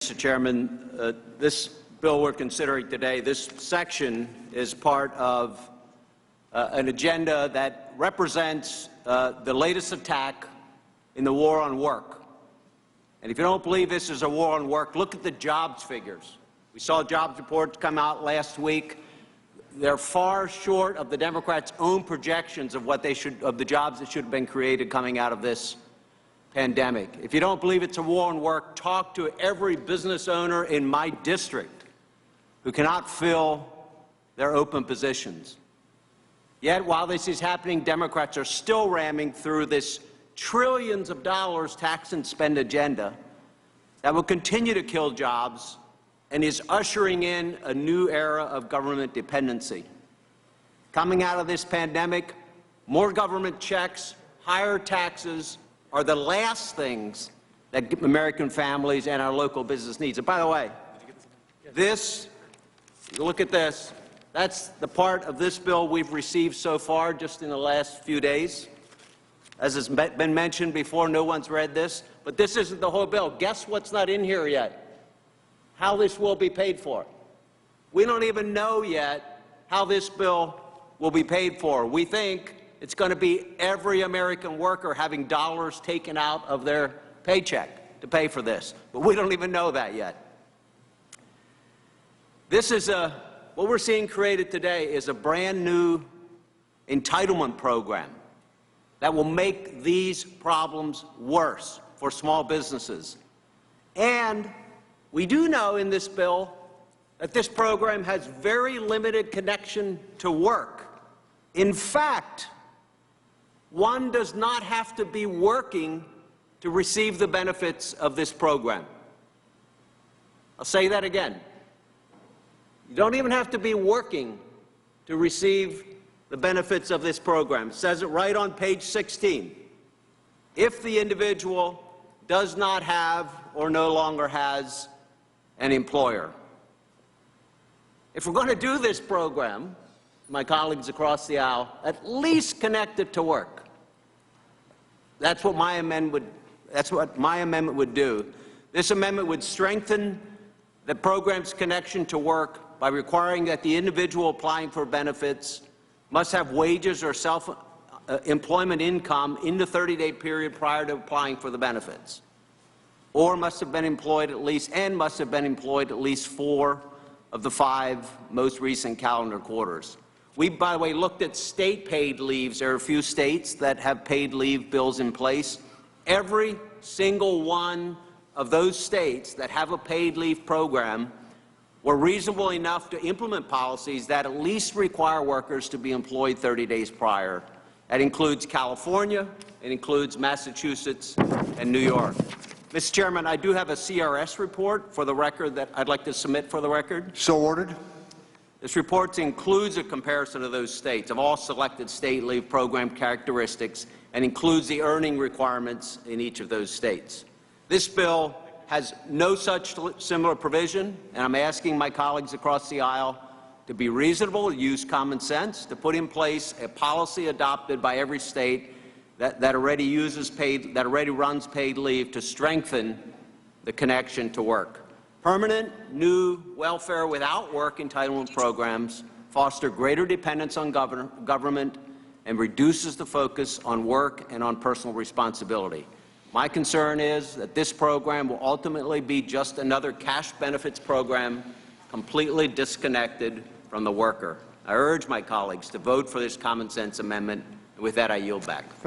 Mr. Chairman, this bill we're considering today, this section is part of an agenda that represents the latest attack in the war on work. And if you don't believe this is a war on work, look at the jobs figures. We saw jobs reports come out last week. They're far short of the Democrats' own projections of what of the jobs that should have been created coming out of this pandemic. If you don't believe it's a war on work, talk to every business owner in my district who cannot fill their open positions. Yet, while this is happening, Democrats are still ramming through this trillions of dollars tax and spend agenda that will continue to kill jobs and is ushering in a new era of government dependency. Coming out of this pandemic, more government checks, higher taxes are the last things that American families and our local business needs. And by the way, look at this. That's the part of this bill we've received so far just in the last few days. As has been mentioned before, no one's read this, but this isn't the whole bill. Guess what's not in here yet? How this will be paid for. We don't even know yet how this bill will be paid for. We think it's going to be every American worker having dollars taken out of their paycheck to pay for this, but we don't even know that yet. This is what we're seeing created today is a brand new entitlement program that will make these problems worse for small businesses. And we do know in this bill that this program has very limited connection to work. In fact, one does not have to be working to receive the benefits of this program. I'll say that again. You don't even have to be working to receive the benefits of this program. It says it right on page 16. If the individual does not have or no longer has an employer. If we're going to do this program, my colleagues across the aisle, at least connect it to work. That's what my amendment would do. This amendment would strengthen the program's connection to work by requiring that the individual applying for benefits must have wages or self-employment income in the 30-day period prior to applying for the benefits, or must have been employed at least 4 of the 5 most recent calendar quarters. We, by the way, looked at state-paid leaves. There are a few states that have paid leave bills in place. Every single one of those states that have a paid leave program were reasonable enough to implement policies that at least require workers to be employed 30 days prior. That includes California, it includes Massachusetts and New York. Mr. Chairman, I do have a CRS report for the record that I'd like to submit for the record. So ordered. This report includes a comparison of those states, of all selected state leave program characteristics, and includes the earning requirements in each of those states. This bill has no such similar provision, and I'm asking my colleagues across the aisle to be reasonable, use common sense, to put in place a policy adopted by every state that already runs paid leave to strengthen the connection to work. Permanent, new welfare without work entitlement programs foster greater dependence on government and reduces the focus on work and on personal responsibility. My concern is that this program will ultimately be just another cash benefits program completely disconnected from the worker. I urge my colleagues to vote for this common sense amendment. With that, I yield back.